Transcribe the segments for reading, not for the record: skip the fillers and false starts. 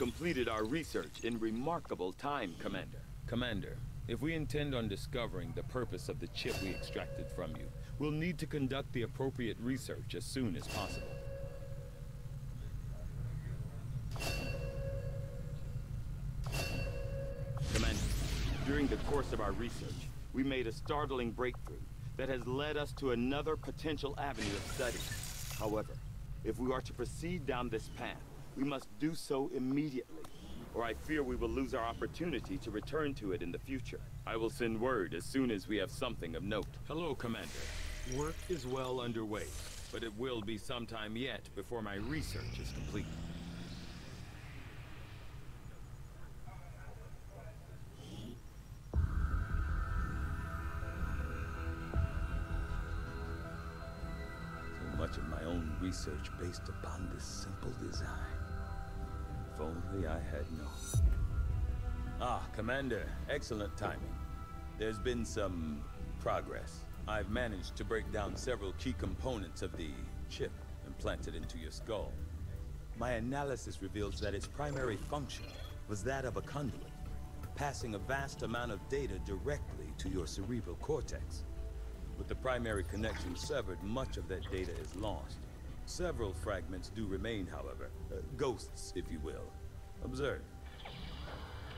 completed our research in remarkable time, Commander. Commander, if we intend on discovering the purpose of the chip we extracted from you, we'll need to conduct the appropriate research as soon as possible. Commander, during the course of our research, we made a startling breakthrough that has led us to another potential avenue of study. However, if we are to proceed down this path, we must do so immediately, or I fear we will lose our opportunity to return to it in the future. I will send word as soon as we have something of note. Hello, Commander. Work is well underway, but it will be some time yet before my research is complete. So much of my own research based upon this simple design. If only I had known. Ah, Commander, excellent timing. There's been some progress. I've managed to break down several key components of the chip implanted into your skull. My analysis reveals that its primary function was that of a conduit, passing a vast amount of data directly to your cerebral cortex. With the primary connection severed, much of that data is lost. Several fragments do remain, however. Ghosts, if you will. Observe.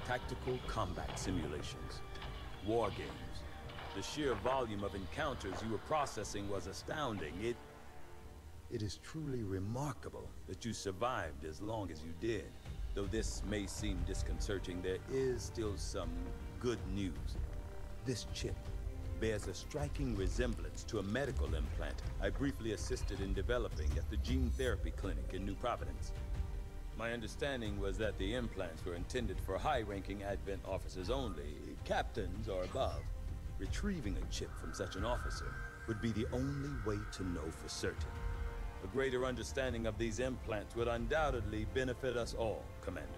Tactical combat simulations. War games. The sheer volume of encounters you were processing was astounding. It is truly remarkable that you survived as long as you did. Though this may seem disconcerting, there is still some good news. This chip bears a striking resemblance to a medical implant I briefly assisted in developing at the gene therapy clinic in New Providence. My understanding was that the implants were intended for high-ranking Advent officers only, captains or above. Retrieving a chip from such an officer would be the only way to know for certain. A greater understanding of these implants would undoubtedly benefit us all, Commander.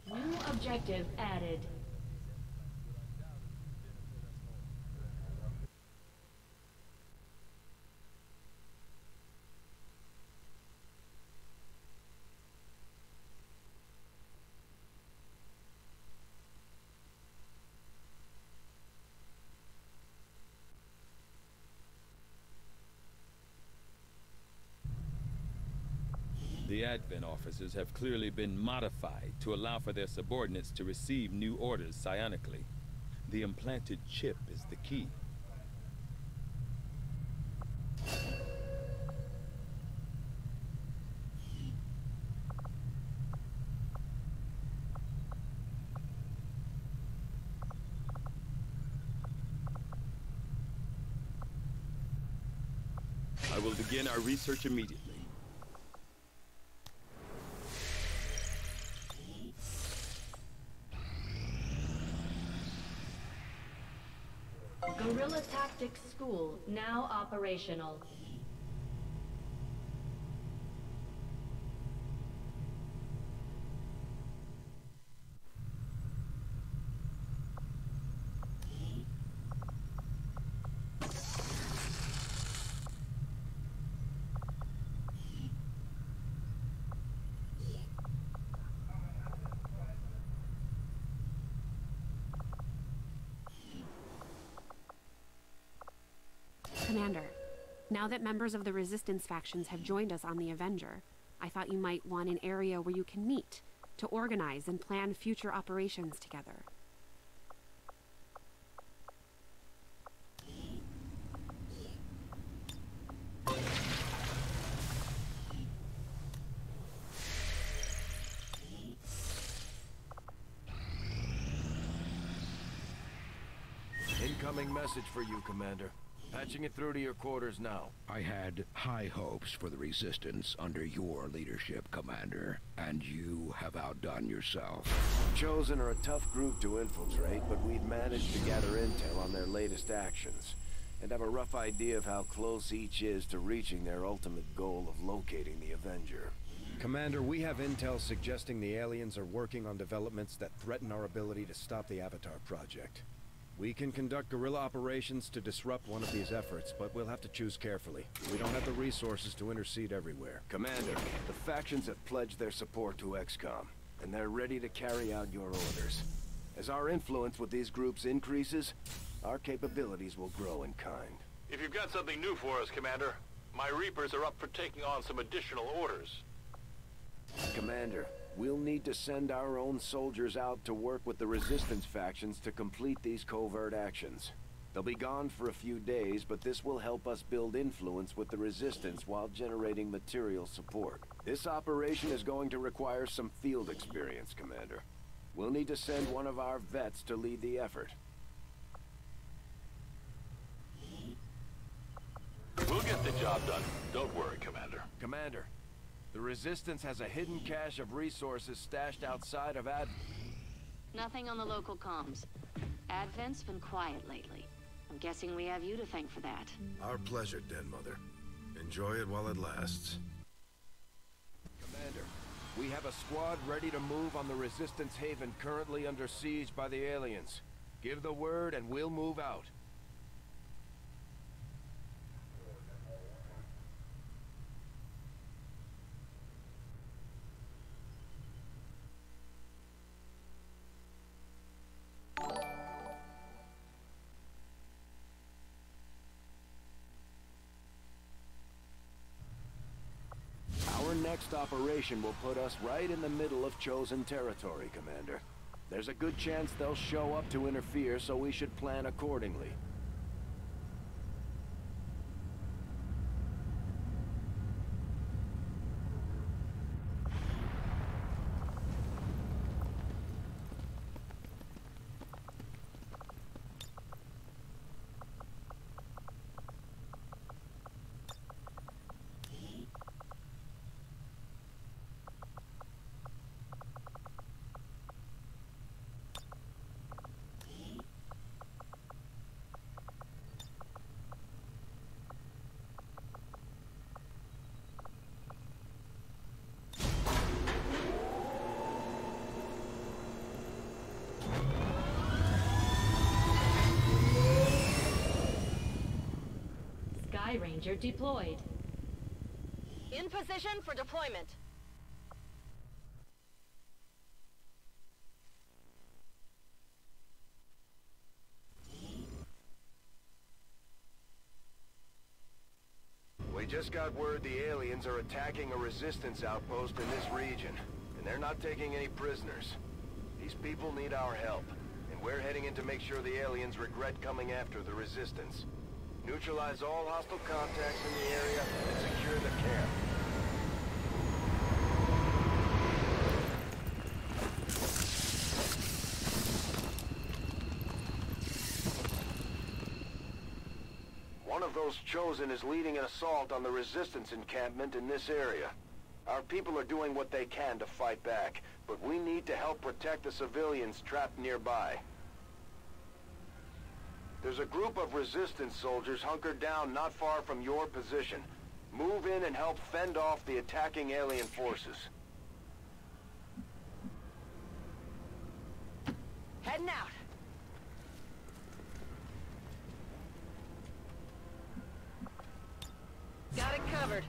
New objective added. The Advent officers have clearly been modified to allow for their subordinates to receive new orders psionically. The implanted chip is the key. I will begin our research immediately. Guerrilla Tactics School now operational. Commander, now that members of the Resistance factions have joined us on the Avenger, I thought you might want an area where you can meet, to organize and plan future operations together. Incoming message for you, Commander. Patching it through to your quarters now. I had high hopes for the Resistance under your leadership, Commander, and you have outdone yourself. Chosen are a tough group to infiltrate, but we've managed to gather intel on their latest actions, and have a rough idea of how close each is to reaching their ultimate goal of locating the Avenger. Commander, we have intel suggesting the aliens are working on developments that threaten our ability to stop the Avatar project. We can conduct guerrilla operations to disrupt one of these efforts, but we'll have to choose carefully. We don't have the resources to intercede everywhere. Commander, the factions have pledged their support to XCOM, and they're ready to carry out your orders. As our influence with these groups increases, our capabilities will grow in kind. If you've got something new for us, Commander, my Reapers are up for taking on some additional orders. Commander, we'll need to send our own soldiers out to work with the Resistance factions to complete these covert actions. They'll be gone for a few days, but this will help us build influence with the Resistance while generating material support. This operation is going to require some field experience, Commander. We'll need to send one of our vets to lead the effort. We'll get the job done. Don't worry, Commander. Commander, the Resistance has a hidden cache of resources stashed outside of Nothing on the local comms. Advent's been quiet lately. I'm guessing we have you to thank for that. Our pleasure, Den Mother. Enjoy it while it lasts. Commander, we have a squad ready to move on the Resistance Haven currently under siege by the aliens. Give the word and we'll move out. Our next operation will put us right in the middle of chosen territory, Commander. There's a good chance they'll show up to interfere, so we should plan accordingly. Sky Ranger deployed. In position for deployment. We just got word the aliens are attacking a Resistance outpost in this region, and they're not taking any prisoners. These people need our help, and we're heading in to make sure the aliens regret coming after the Resistance. Neutralize all hostile contacts in the area and secure the camp. One of those chosen is leading an assault on the Resistance encampment in this area. Our people are doing what they can to fight back, but we need to help protect the civilians trapped nearby. There's a group of Resistance soldiers hunkered down not far from your position. Move in and help fend off the attacking alien forces. Heading out. Got it covered.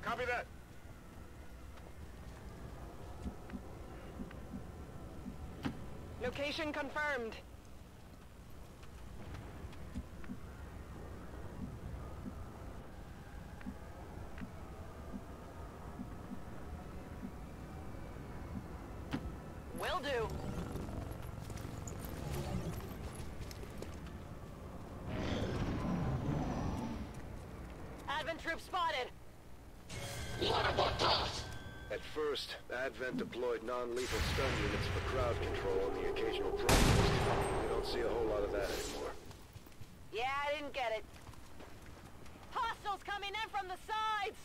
Copy that. Location confirmed. Will do. Advent troop spotted. At first, Advent deployed non-lethal stun units for crowd control on the occasional protest. We don't see a whole lot of that anymore. Yeah, I didn't get it. Hostiles coming in from the sides!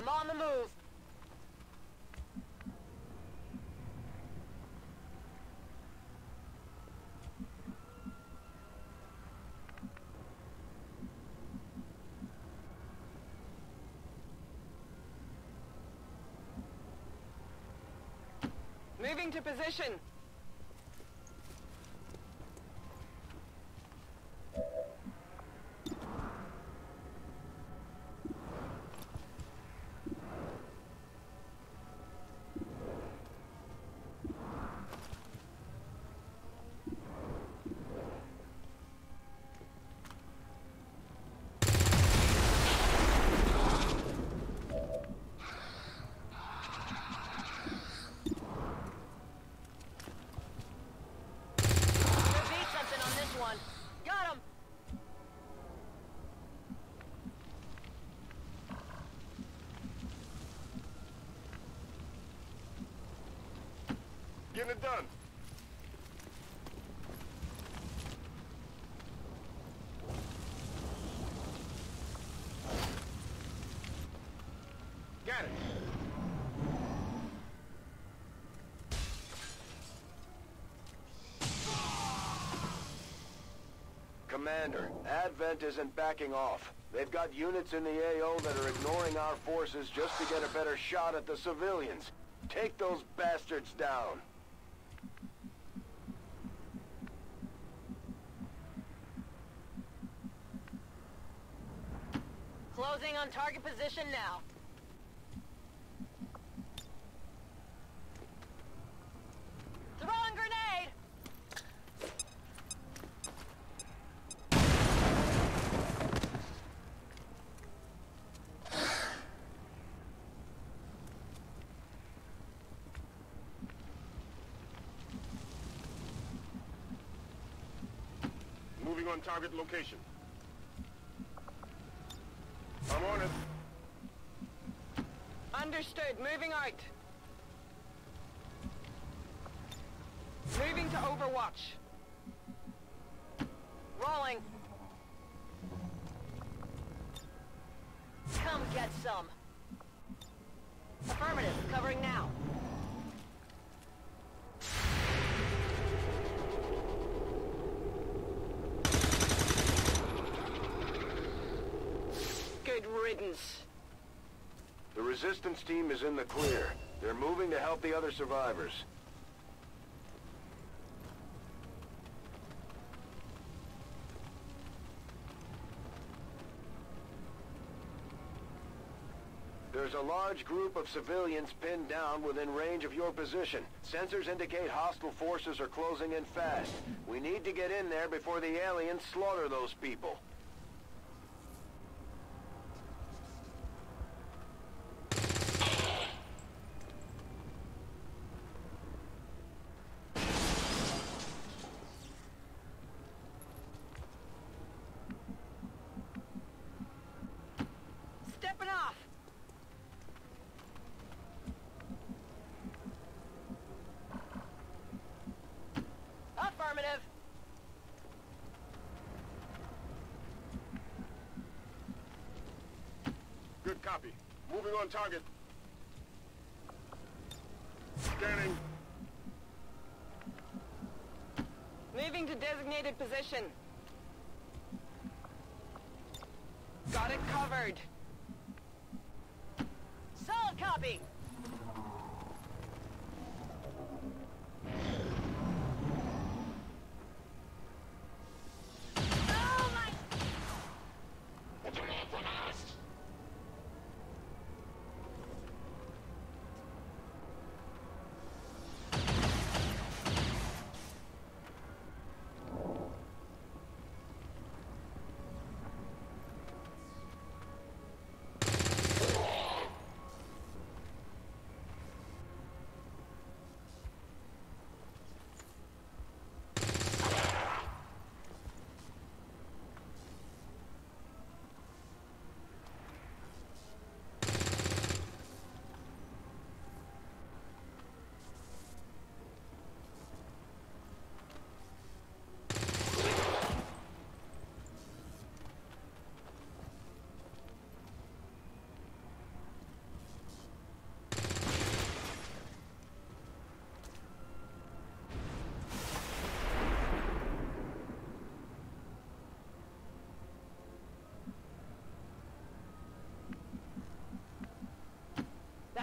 I'm on the move. Moving to position. Got him! Getting it done. Got it. Commander, Advent isn't backing off. They've got units in the AO that are ignoring our forces just to get a better shot at the civilians. Take those bastards down. Closing on target position now. Throwing grenade! Moving on target location. I'm on it. Understood. Moving out. Moving to Overwatch. Rolling. Come get some. Affirmative. Covering now. Good riddance. The resistance team is in the clear. They're moving to help the other survivors. There's a large group of civilians pinned down within range of your position. Sensors indicate hostile forces are closing in fast. We need to get in there before the aliens slaughter those people. Stepping off. Affirmative. Good copy. Moving on target. Scanning. Moving to designated position. Got it covered. Solid copy. Oh my!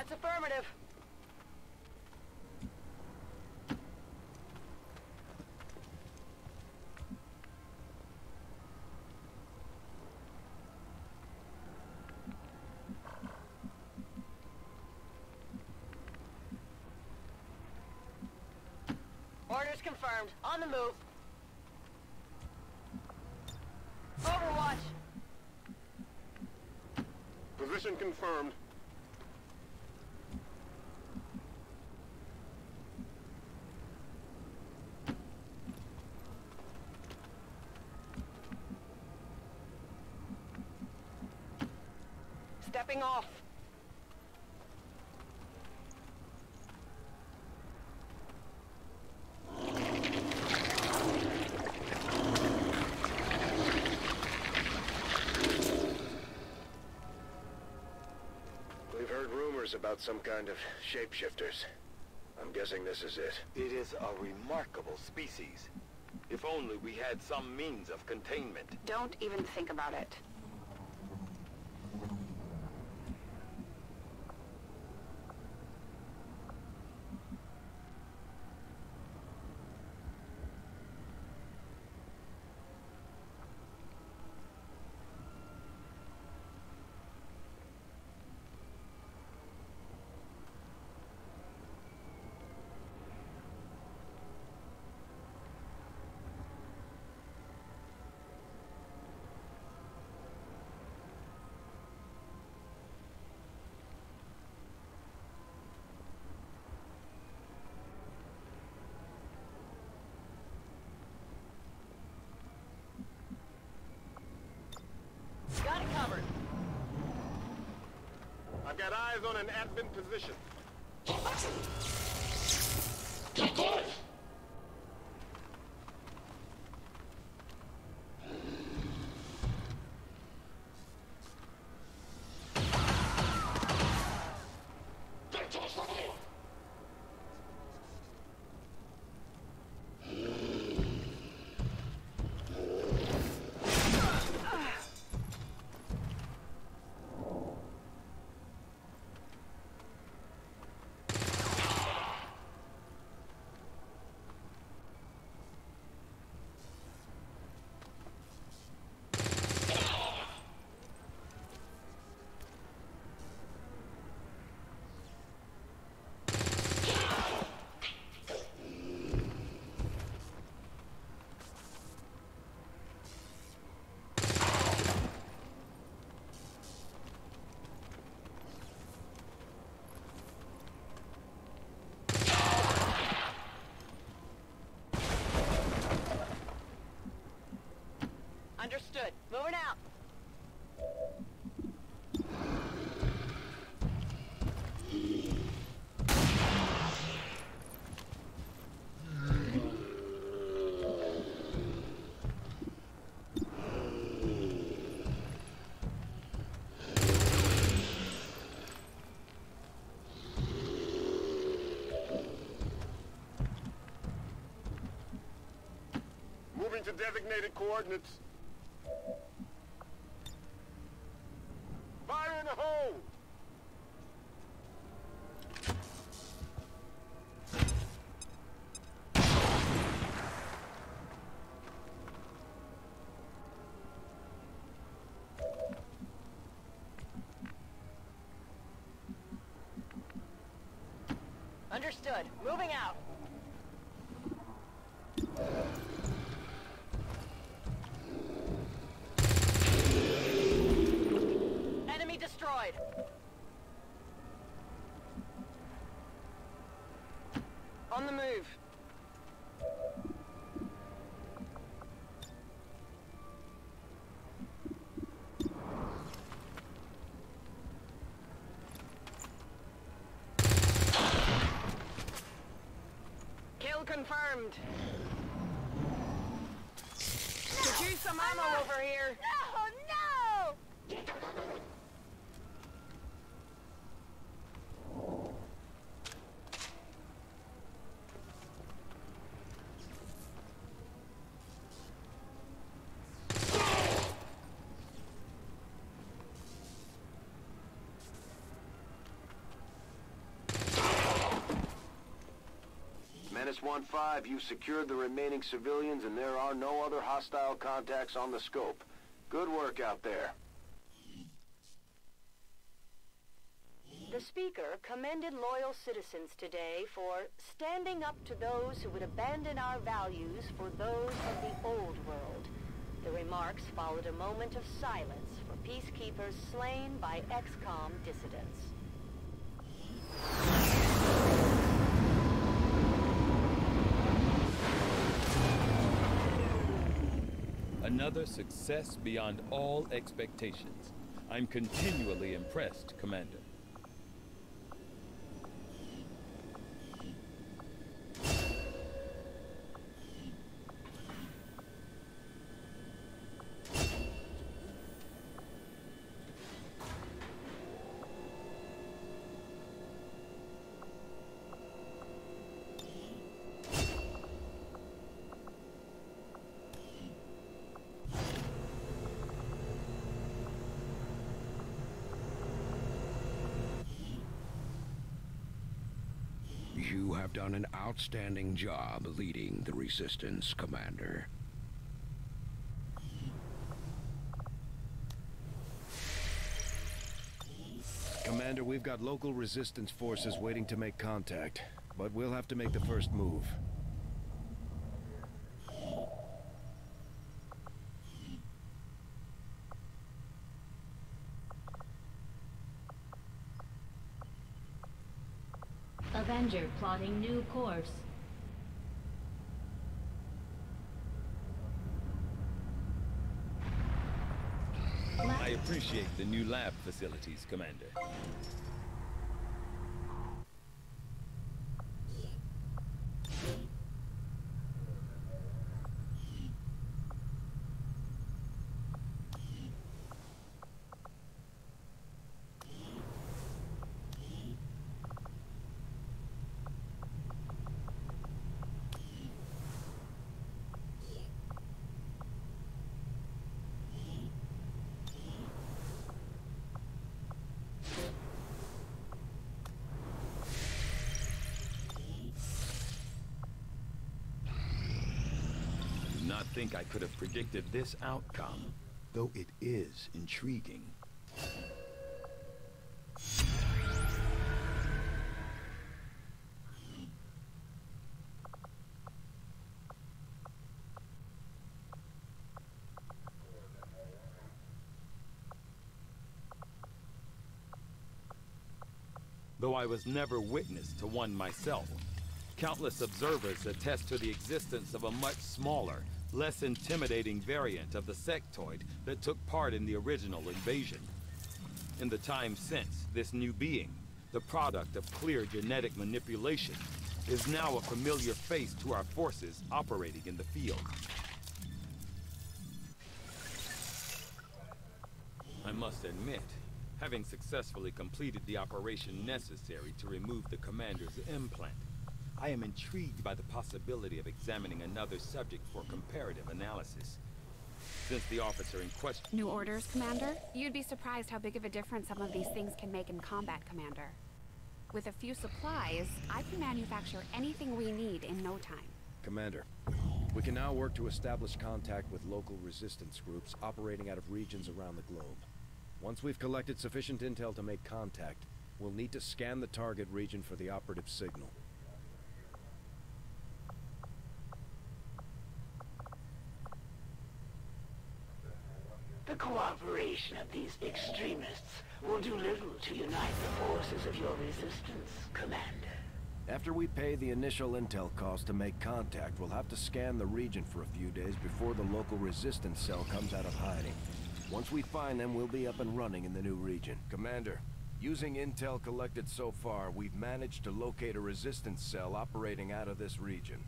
That's affirmative. Orders confirmed. On the move. Overwatch. Position confirmed. Stepping off. We've heard rumors about some kind of shapeshifters. I'm guessing this is it. It is a remarkable species. If only we had some means of containment. Don't even think about it. Got it covered. I've got eyes on an advent position. Understood. Moving out. Moving to designated coordinates. Fire in the hole! Understood. Moving out. Enemy destroyed. On the move. Kill confirmed. Could use some ammo over here. No, no! Resistance 1-5, you've secured the remaining civilians and there are no other hostile contacts on the scope. Good work out there. The Speaker commended loyal citizens today for standing up to those who would abandon our values for those of the old world. The remarks followed a moment of silence for peacekeepers slain by XCOM dissidents. Another success beyond all expectations. I'm continually impressed, Commander. You have done an outstanding job leading the Resistance, Commander. Commander, we've got local Resistance forces waiting to make contact, but we'll have to make the first move. Avenger plotting new course. I appreciate the new lab facilities, Commander. Not think I could have predicted this outcome, though it is intriguing. Though I was never witness to one myself, countless observers attest to the existence of a much smaller, less intimidating variant of the sectoid that took part in the original invasion. In the time since, this new being, the product of clear genetic manipulation, is now a familiar face to our forces operating in the field. I must admit, having successfully completed the operation necessary to remove the commander's implant, I am intrigued by the possibility of examining another subject for comparative analysis. Since the officer in question... New orders, Commander? You'd be surprised how big of a difference some of these things can make in combat, Commander. With a few supplies, I can manufacture anything we need in no time. Commander, we can now work to establish contact with local resistance groups operating out of regions around the globe. Once we've collected sufficient intel to make contact, we'll need to scan the target region for the operative signal. The cooperation of these extremists will do little to unite the forces of your resistance, Commander. After we pay the initial intel cost to make contact, we'll have to scan the region for a few days before the local resistance cell comes out of hiding. Once we find them, we'll be up and running in the new region. Commander, using intel collected so far, we've managed to locate a resistance cell operating out of this region.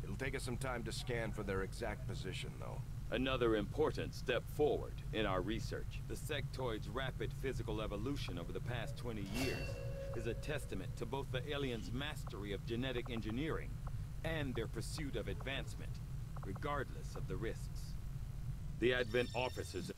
It'll take us some time to scan for their exact position, though. Another important step forward in our research. The sectoid's rapid physical evolution over the past 20 years is a testament to both the aliens' mastery of genetic engineering and their pursuit of advancement, regardless of the risks. The Advent officers...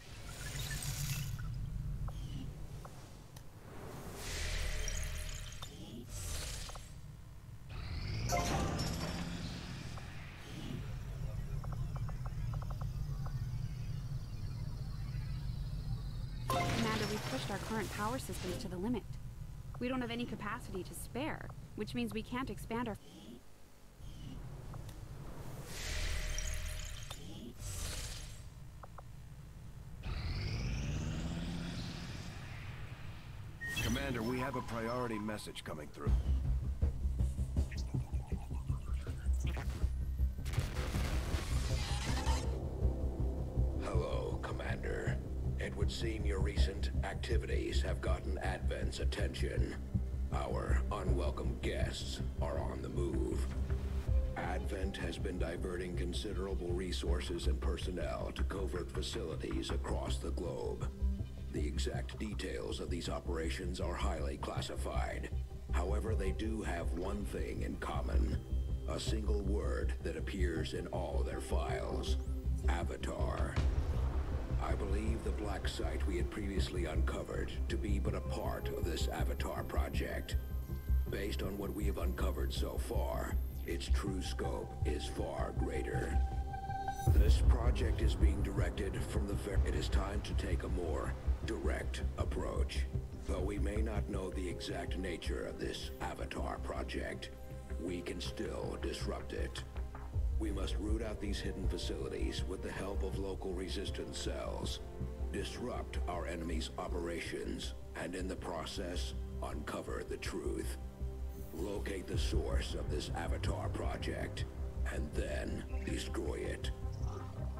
pushed our current power systems to the limit. We don't have any capacity to spare, which means we can't expand our... Commander, we have a priority message coming through. Hello, Commander. It would seem your recent activities have gotten Advent's attention. Our unwelcome guests are on the move. Advent has been diverting considerable resources and personnel to covert facilities across the globe. The exact details of these operations are highly classified. However, they do have one thing in common. A single word that appears in all their files. Avatar. I believe the black site we had previously uncovered to be but a part of this Avatar project. Based on what we have uncovered so far, its true scope is far greater. This project is being directed from the It is time to take a more direct approach. Though we may not know the exact nature of this Avatar project, we can still disrupt it. We must root out these hidden facilities with the help of local resistance cells, disrupt our enemy's operations, and in the process, uncover the truth. Locate the source of this Avatar project, and then destroy it.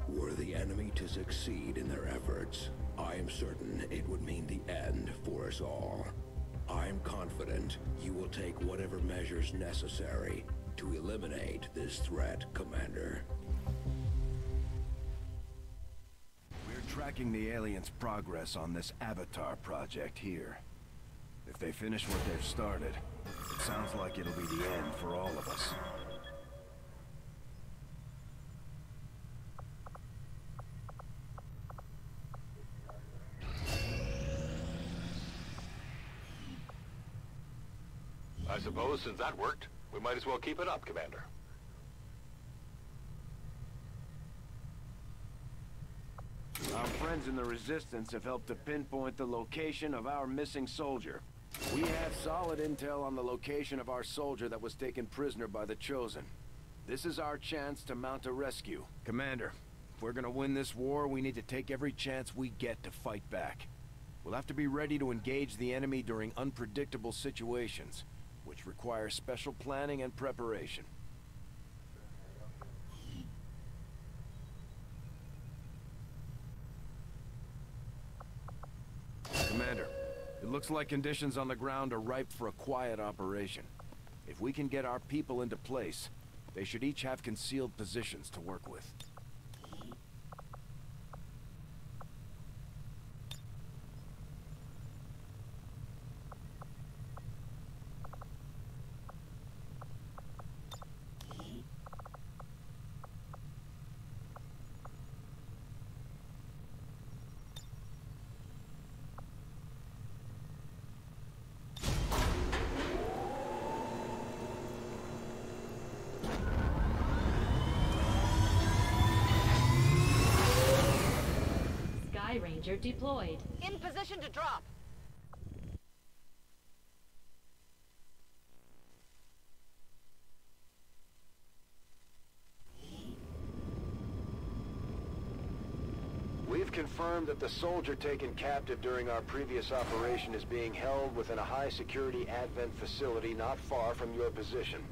Were the enemy to succeed in their efforts, I am certain it would mean the end for us all. I am confident you will take whatever measures necessary to eliminate this threat, Commander. We're tracking the aliens' progress on this Avatar project here. If they finish what they've started, it sounds like it'll be the end for all of us. I suppose since that worked, we might as well keep it up, Commander. Our friends in the Resistance have helped to pinpoint the location of our missing soldier. We have solid intel on the location of our soldier that was taken prisoner by the Chosen. This is our chance to mount a rescue. Commander, if we're gonna win this war, we need to take every chance we get to fight back. We'll have to be ready to engage the enemy during unpredictable situations, which require special planning and preparation. Commander, it looks like conditions on the ground are ripe for a quiet operation. If we can get our people into place, they should each have concealed positions to work with. Ranger deployed. In position to drop. We've confirmed that the soldier taken captive during our previous operation is being held within a high-security Advent facility not far from your position.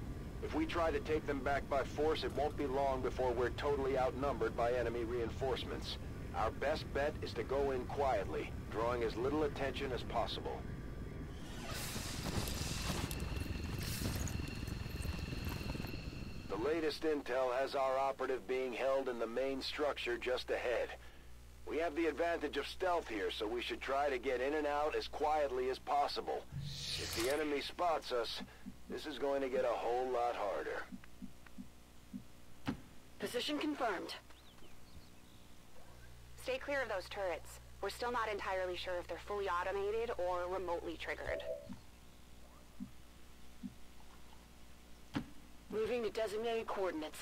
If we try to take them back by force, it won't be long before we're totally outnumbered by enemy reinforcements. Our best bet is to go in quietly, drawing as little attention as possible. The latest intel has our operative being held in the main structure just ahead. We have the advantage of stealth here, so we should try to get in and out as quietly as possible. If the enemy spots us, this is going to get a whole lot harder. Position confirmed. Stay clear of those turrets. We're still not entirely sure if they're fully automated or remotely triggered. Moving to designated coordinates.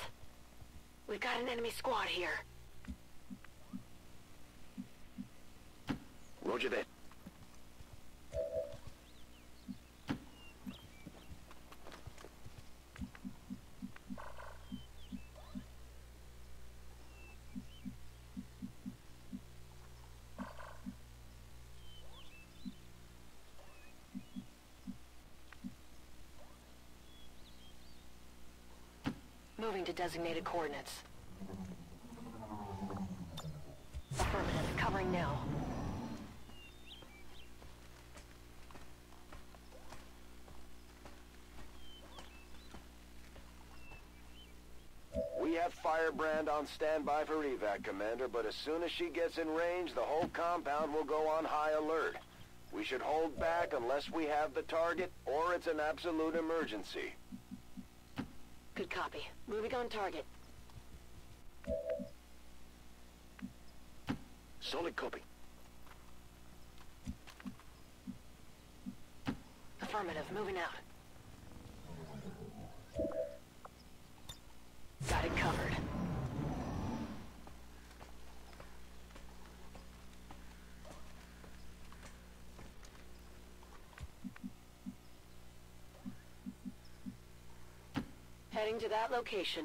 We've got an enemy squad here. Roger that. Moving to designated coordinates. Affirmative. Covering now. We have Firebrand on standby for evac, Commander, but as soon as she gets in range, the whole compound will go on high alert. We should hold back unless we have the target, or it's an absolute emergency. Good copy. Moving on target. Solid copy. Affirmative. Moving out. Got it covered. Heading to that location.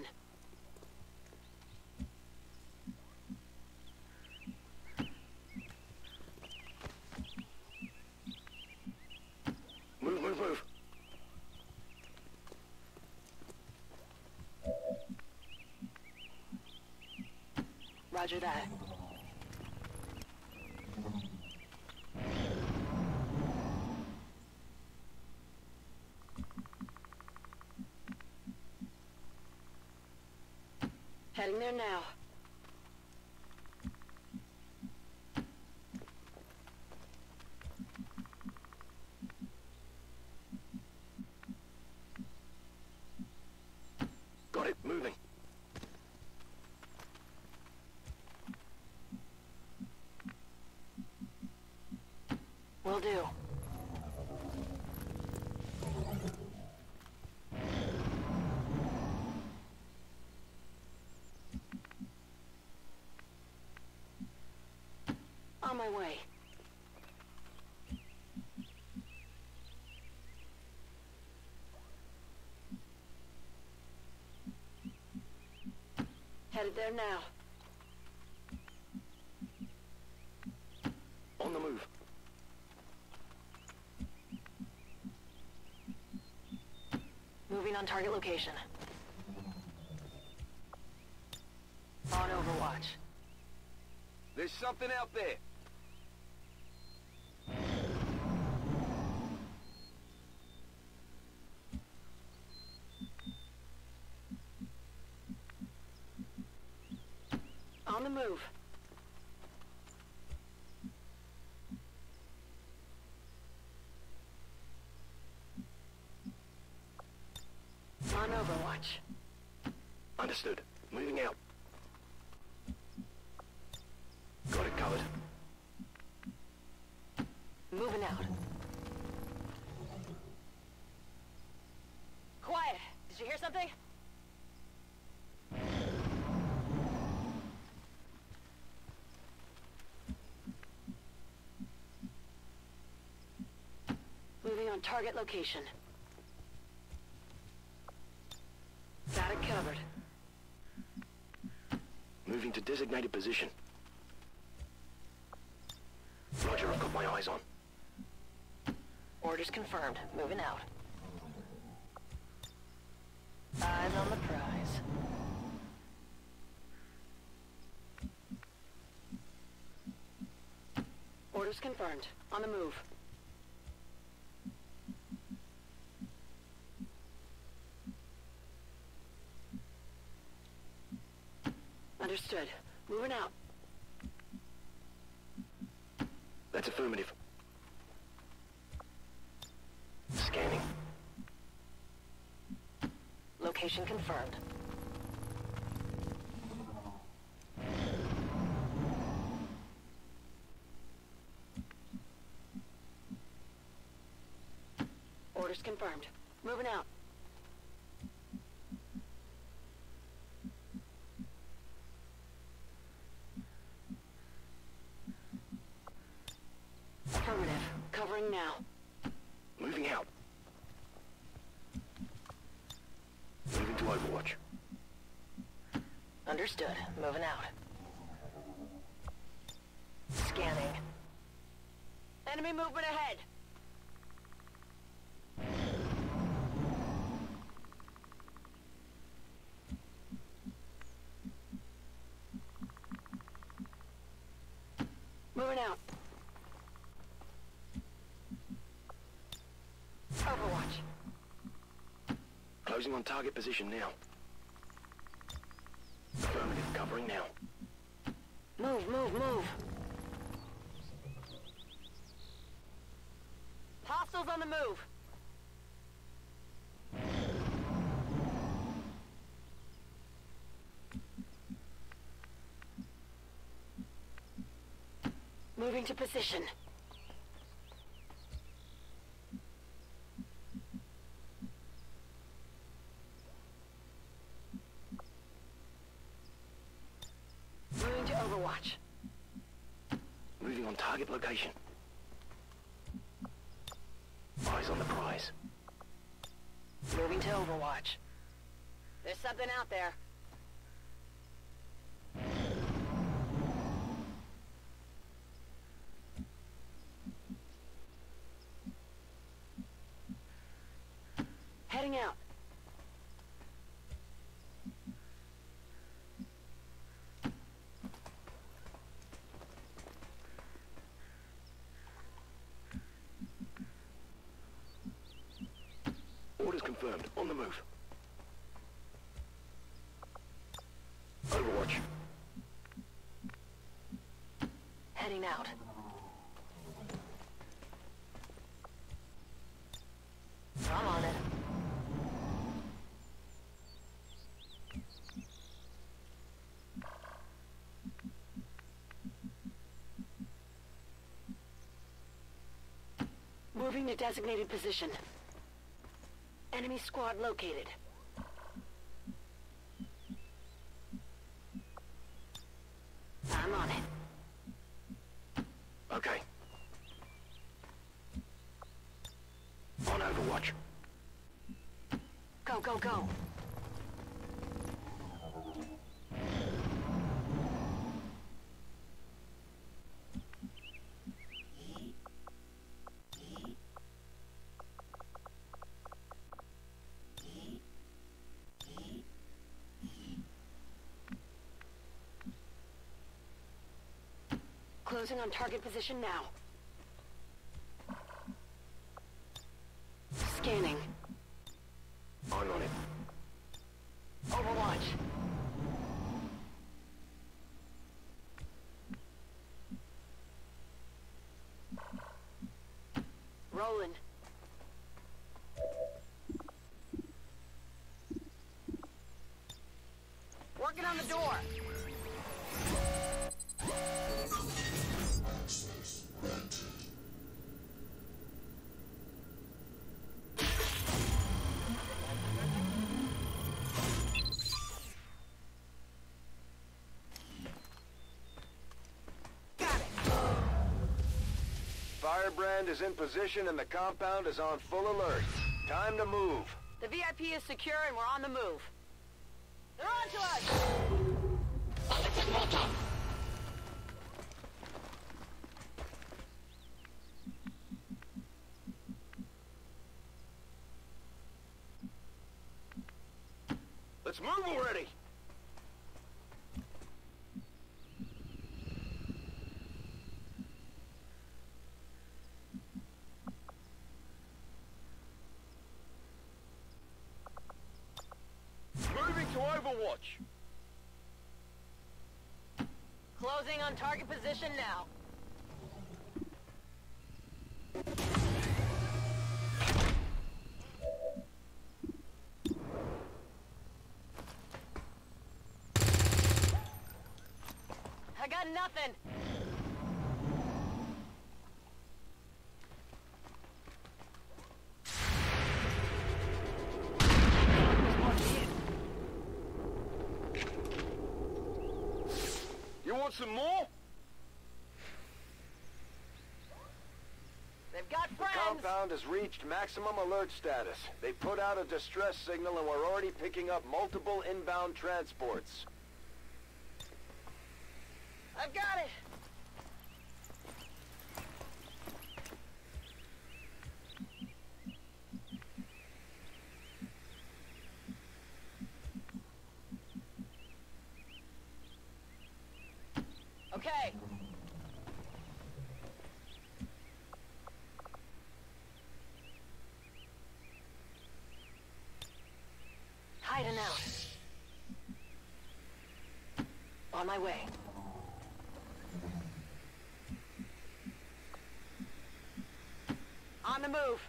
Move, move, move. Roger that. Heading there now. Got it, moving. Will do. On my way. Headed there now. On the move. Moving on target location. On Overwatch. There's something out there. On the move. On Overwatch. Understood. Moving out. Got it covered. Moving out. Quiet! Did you hear something? Moving on target location. Got it covered. Moving to designated position. Roger, I've got my eyes on. Orders confirmed. Moving out. Eyes on the prize. Orders confirmed. On the move. Understood. Moving out. That's affirmative. Scanning. Location confirmed. Orders confirmed. Moving out. Affirmative. Covering now. Moving out. Moving to Overwatch. Understood. Moving out. Scanning. Enemy movement ahead. Closing on target position now. Affirmative, covering now. Move, move, move. Hostiles on the move. Moving to position. Moving to Overwatch. Moving on target location. Eyes on the prize. Moving to Overwatch. There's something out there. Heading out. Orders confirmed. On the move. Overwatch. Heading out. I'm on it. Moving to designated position. Enemy squad located. I'm on it. Okay. On Overwatch. Go, go, go. Closing on target position now. Scanning. I'm on it. Overwatch. Rolling. Working on the door. Firebrand is in position and the compound is on full alert. Time to move. The VIP is secure and we're on the move. They're on to us! Let's move already! Moving to Overwatch. Closing on target position now. I got nothing. You want some more? They've got friends. The compound has reached maximum alert status. They put out a distress signal and we're already picking up multiple inbound transports. I've got it. Okay. hiding out. On my way. On the move.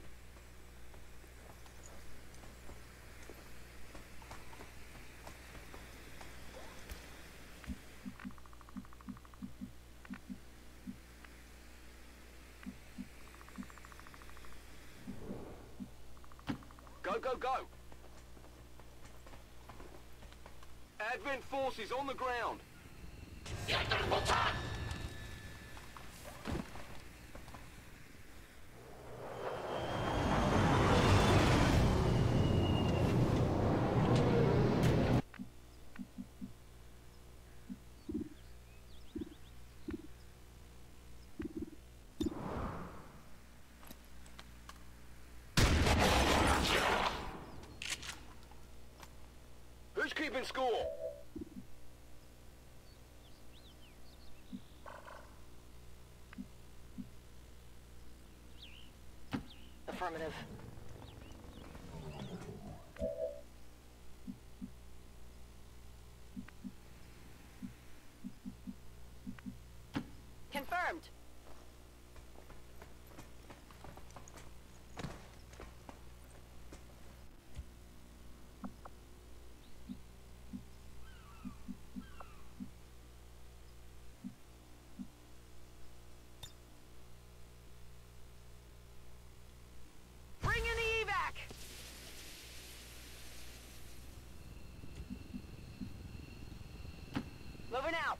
Go, go, go! Advent forces on the ground! Who's keeping score? Affirmative. Confirmed. Bring in the evac! Moving out.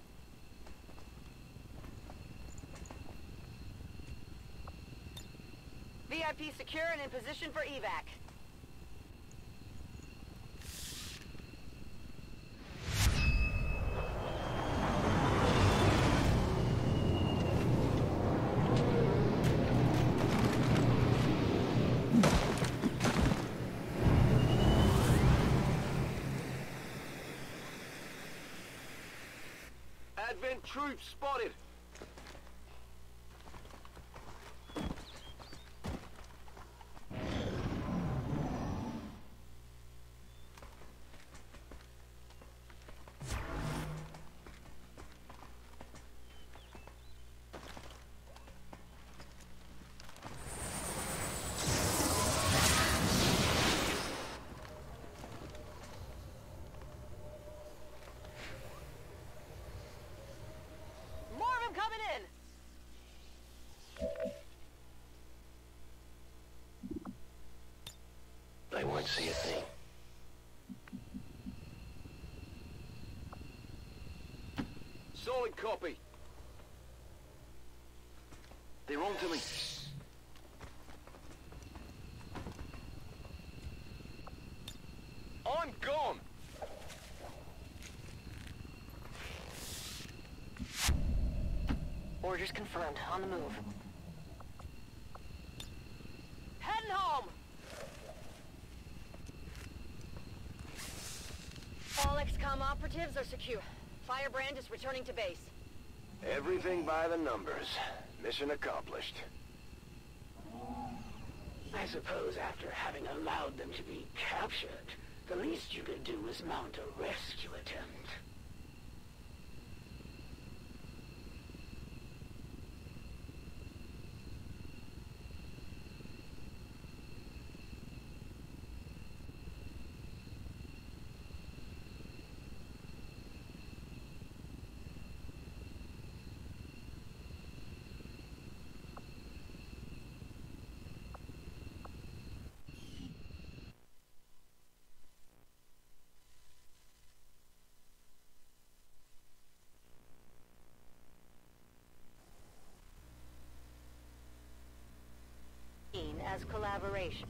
VIP secure and in position for evac. Advent troops spotted! More of them coming in! They won't see a thing. Solid copy. They're on to me. I'm gone! Orders confirmed. On the move. Heading home! All XCOM operatives are secure. Firebrand is returning to base. Everything by the numbers. Mission accomplished. I suppose after having allowed them to be captured, the least you could do is mount a rescue attempt. As collaboration.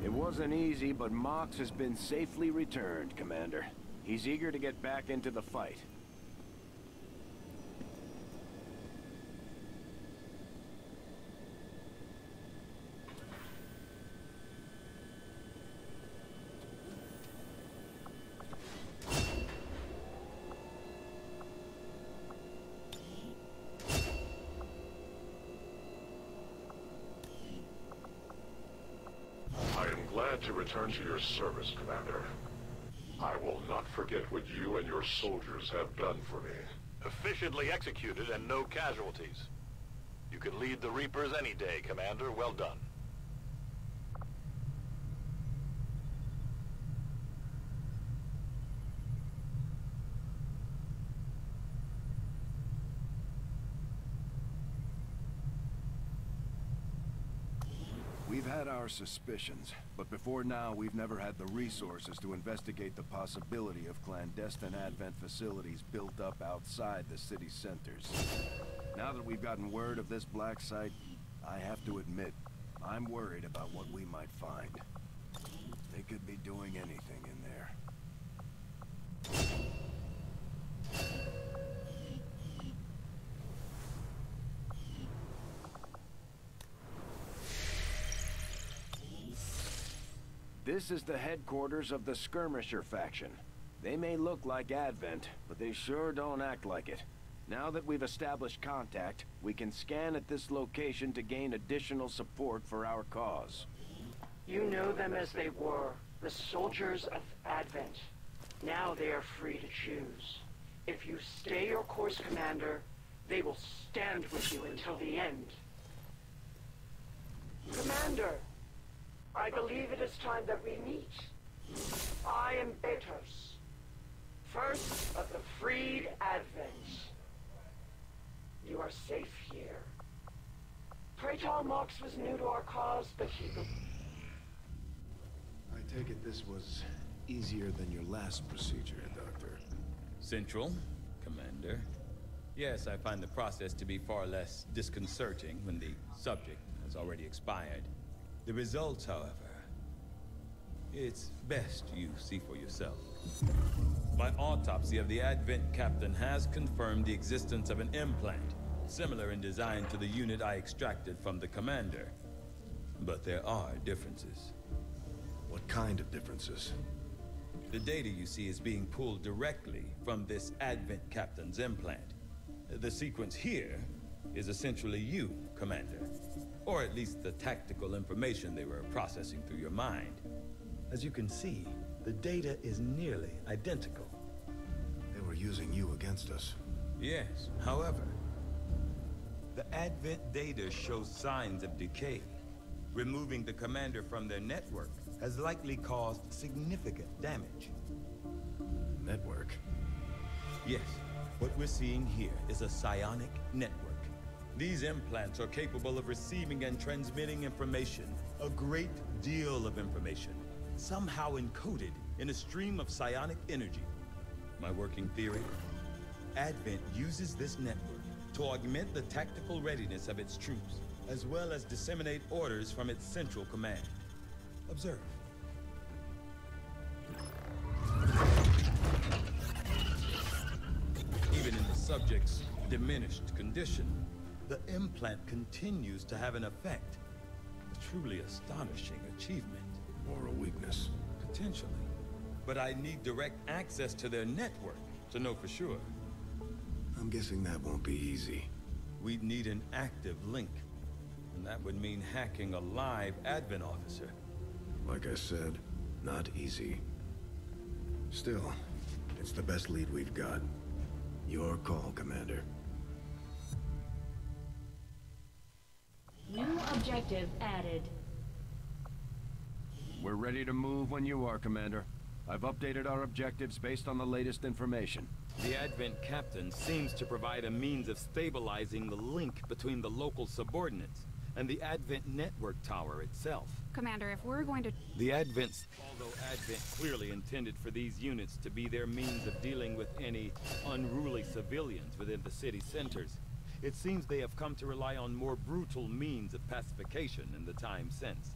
It wasn't easy, but Mox has been safely returned, Commander. He's eager to get back into the fight. glad to return to your service, Commander. I will not forget what you and your soldiers have done for me. Efficiently executed and no casualties. You can lead the Reapers any day, Commander. Well done. We've had our suspicions, but before now we've never had the resources to investigate the possibility of clandestine Advent facilities built up outside the city centers. Now that we've gotten word of this black site, I have to admit, I'm worried about what we might find. They could be doing anything in there. This is the headquarters of the Skirmisher faction. They may look like Advent, but they sure don't act like it. Now that we've established contact, we can scan at this location to gain additional support for our cause. You know them as they were, the soldiers of Advent. Now they are free to choose. If you stay your course, Commander, they will stand with you until the end. Commander! I believe it is time that we meet. I am Betos, first of the freed Advent. You are safe here. Praetor Mox was new to our cause, but he... I take it this was easier than your last procedure, Doctor. Central, Commander. Yes, I find the process to be far less disconcerting when the subject has already expired. The results, however, it's best you see for yourself. My autopsy of the Advent captain has confirmed the existence of an implant, similar in design to the unit I extracted from the commander. But there are differences. What kind of differences? The data you see is being pulled directly from this Advent captain's implant. The sequence here is essentially you, Commander. Or at least the tactical information they were processing through your mind. As you can see, the data is nearly identical. They were using you against us. Yes, however, the Advent data shows signs of decay. Removing the commander from their network has likely caused significant damage. Network? Yes, what we're seeing here is a psionic network. These implants are capable of receiving and transmitting information, a great deal of information, somehow encoded in a stream of psionic energy. My working theory? Advent uses this network to augment the tactical readiness of its troops, as well as disseminate orders from its central command. Observe. Even in the subject's diminished condition, the implant continues to have an effect. A truly astonishing achievement. Or a weakness. Potentially. But I need direct access to their network to know for sure. I'm guessing that won't be easy. We'd need an active link. And that would mean hacking a live Advent officer. Like I said, not easy. Still, it's the best lead we've got. Your call, Commander. New objective added. We're ready to move when you are, Commander. I've updated our objectives based on the latest information. The Advent captain seems to provide a means of stabilizing the link between the local subordinates and the Advent network tower itself. Commander, if we're going to... The Advents, although Advent clearly intended for these units to be their means of dealing with any unruly civilians within the city centers, it seems they have come to rely on more brutal means of pacification in the time since.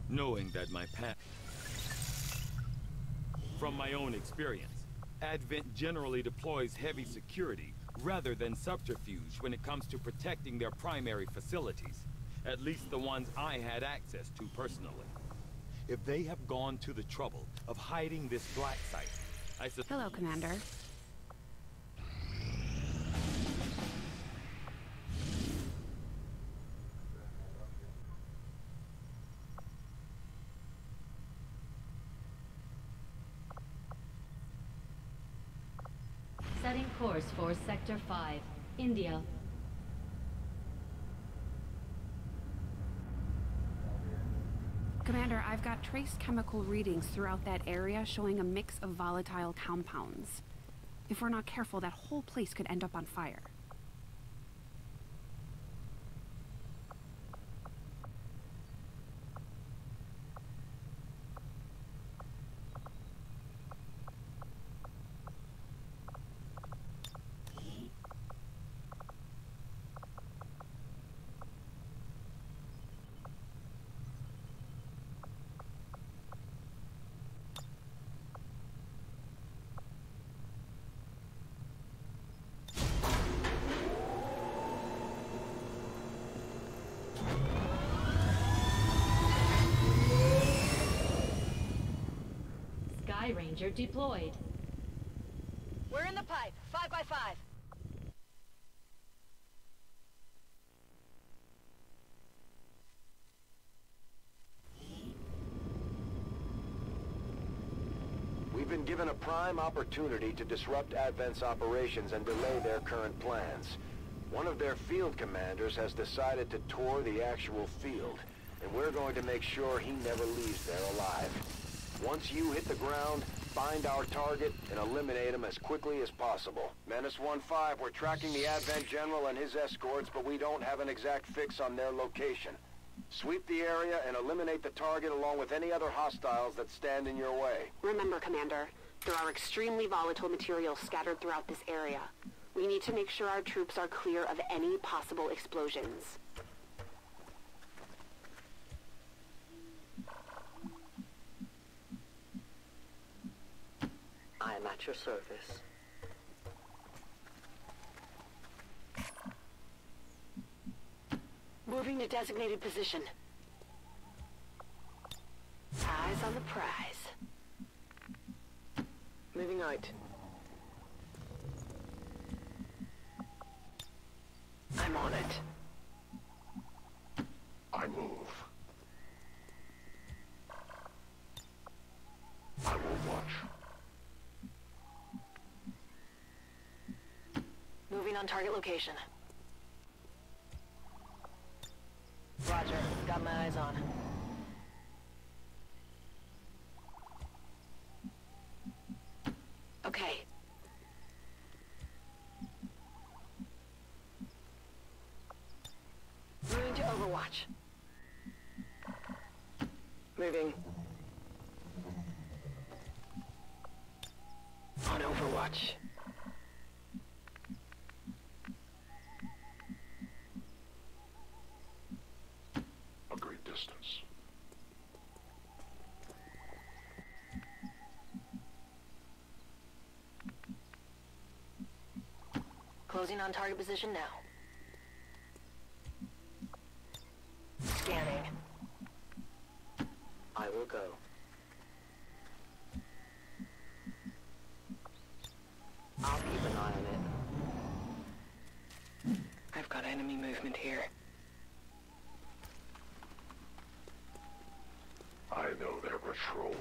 Knowing that from my own experience, Advent generally deploys heavy security rather than subterfuge when it comes to protecting their primary facilities, at least the ones I had access to personally. If they have gone to the trouble of hiding this black site, I suppose... Hello, Commander. course for Sector 5, India. Commander, I've got trace chemical readings throughout that area showing a mix of volatile compounds. If we're not careful, that whole place could end up on fire. Sky Ranger deployed. We're in the pipe. 5 by 5. We've been given a prime opportunity to disrupt Advent's operations and delay their current plans. One of their field commanders has decided to tour the actual field, and we're going to make sure he never leaves there alive. Once you hit the ground, find our target and eliminate him as quickly as possible. Menace 1-5, we're tracking the Advent General and his escorts, but we don't have an exact fix on their location. Sweep the area and eliminate the target along with any other hostiles that stand in your way. Remember, Commander, there are extremely volatile materials scattered throughout this area. We need to make sure our troops are clear of any possible explosions. I am at your service. Moving to designated position. Eyes on the prize. Moving out. I'm on it. I move. I will watch. Moving on target location. Roger. Got my eyes on. Okay. Moving to Overwatch. Moving. On Overwatch. Agreed distance. Closing on target position now. Scanning. I will go. I'll keep an eye on it. I've got enemy movement here. I know their patrols.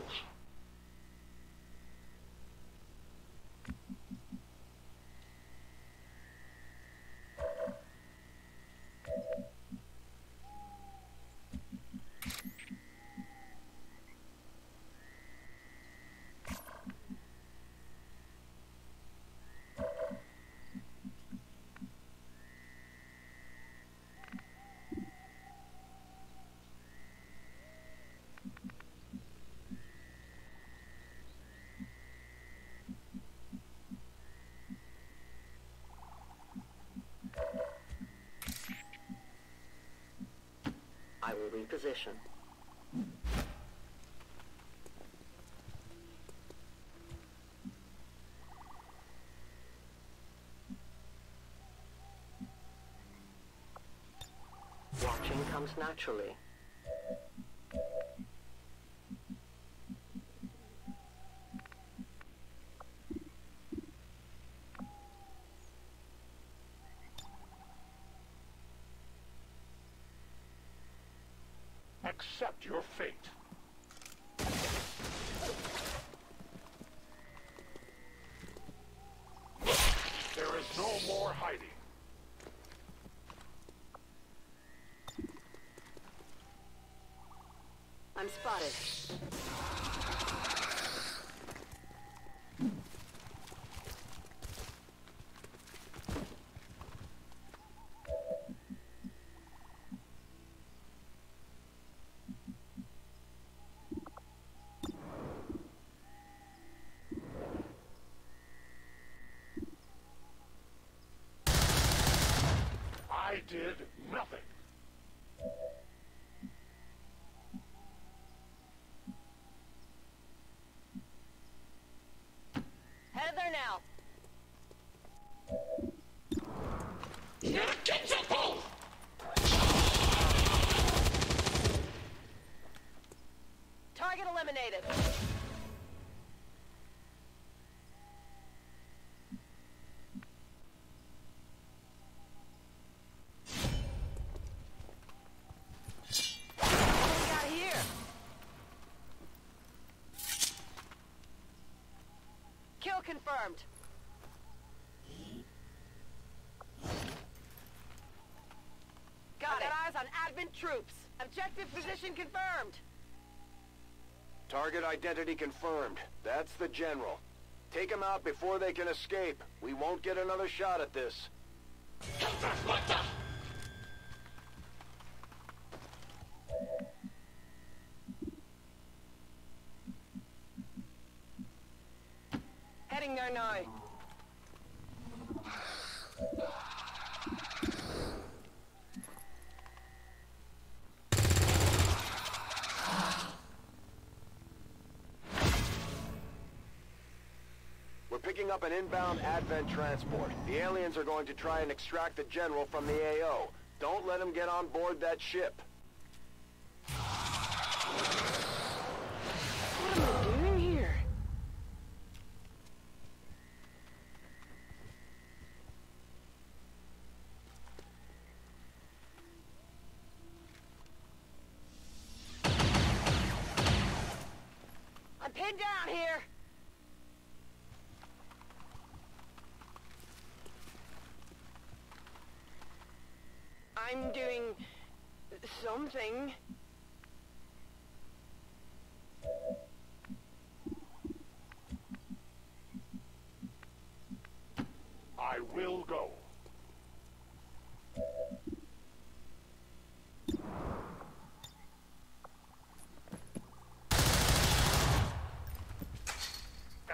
I will reposition. Watching comes naturally. Accept your fate. I'm spotted. I did nothing. Head there now. Target eliminated. What do we got here? Kill confirmed. Got eyes on Advent troops. Objective position confirmed. Target identity confirmed. That's the General. Take him out before they can escape. We won't get another shot at this. Heading there now. We're picking up an inbound Advent transport. The aliens are going to try and extract the General from the AO. Don't let him get on board that ship. What am I doing here? I'm pinned down here. I'm doing something. I will go.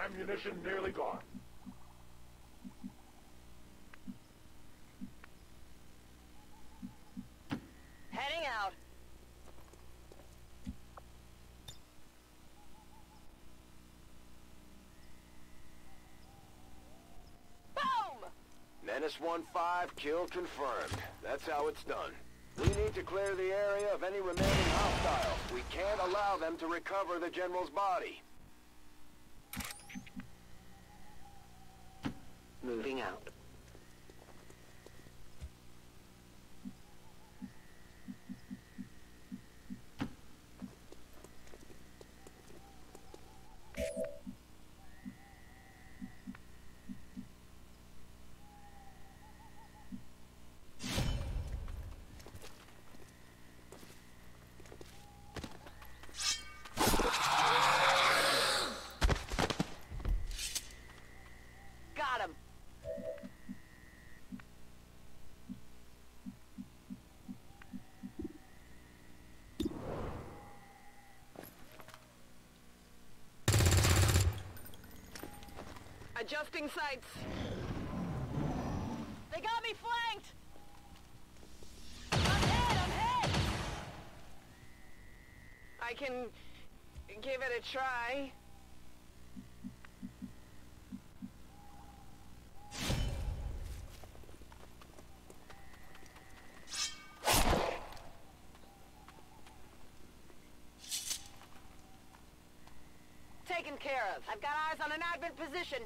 Ammunition nearly gone. Heading out. Boom! Menace 1-5, kill confirmed. That's how it's done. We need to clear the area of any remaining hostiles. We can't allow them to recover the General's body. Moving out. Got him. Adjusting sights. They got me flanked. I'm hit. I can give it a try. Taken care of. I've got eyes on an Advent position.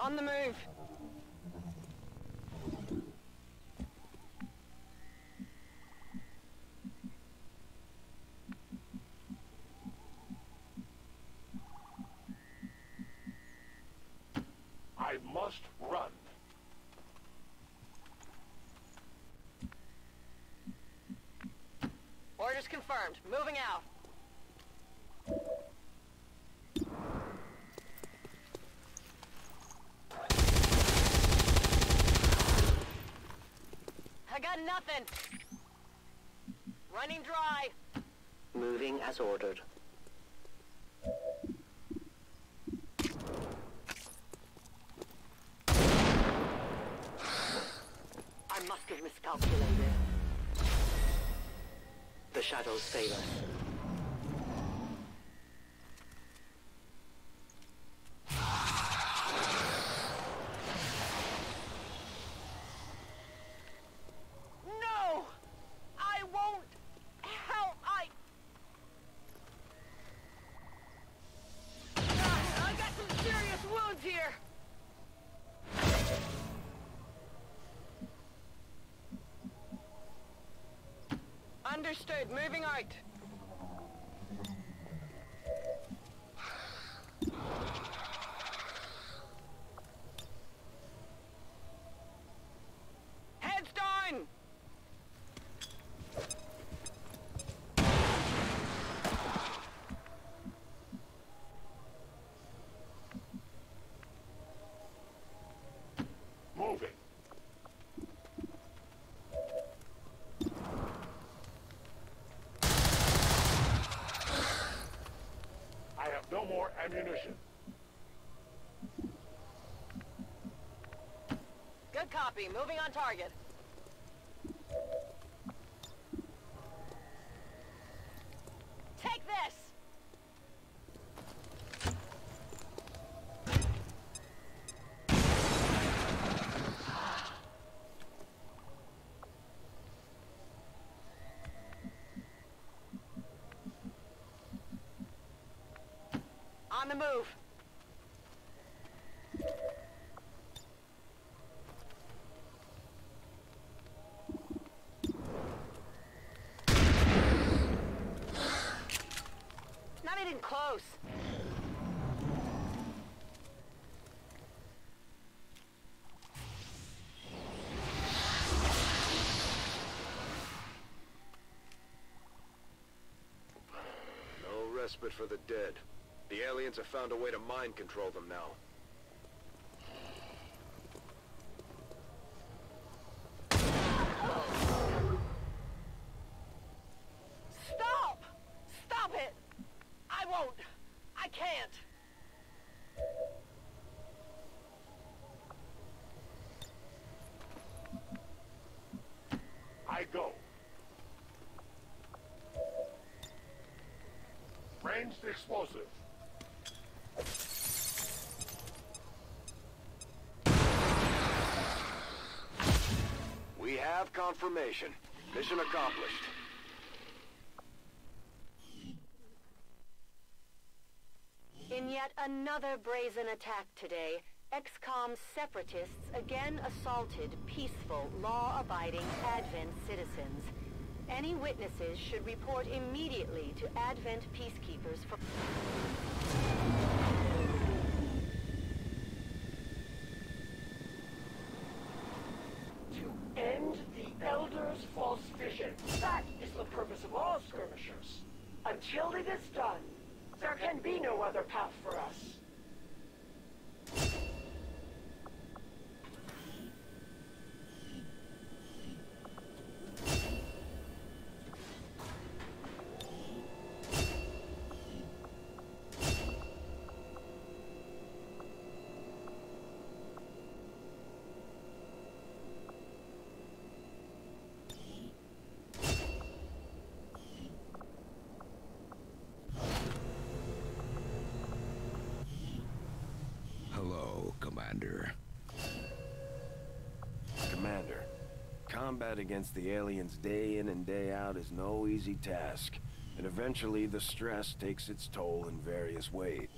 On the move. Orders confirmed. Moving out. I got nothing. Running dry. Moving as ordered. I must have miscalculated. The shadows fail us. No! I won't! Help! I got some serious wounds here! Understood. Moving out. Heads down! Moving. No more ammunition. Good copy. Moving on target. Take this! On the move. Not even close. No respite for the dead. The aliens have found a way to mind control them now. Stop! Stop it! I won't! I can't! I go. Ranged explosive. We have confirmation. Mission accomplished. In yet another brazen attack today, XCOM separatists again assaulted peaceful, law-abiding Advent citizens. Any witnesses should report immediately to Advent peacekeepers for... To end the Elder's false vision. That is the purpose of all skirmishers. Until it is done, there can be no other path for us. Hello, Commander. Commander, combat against the aliens day in and day out is no easy task, and eventually the stress takes its toll in various ways.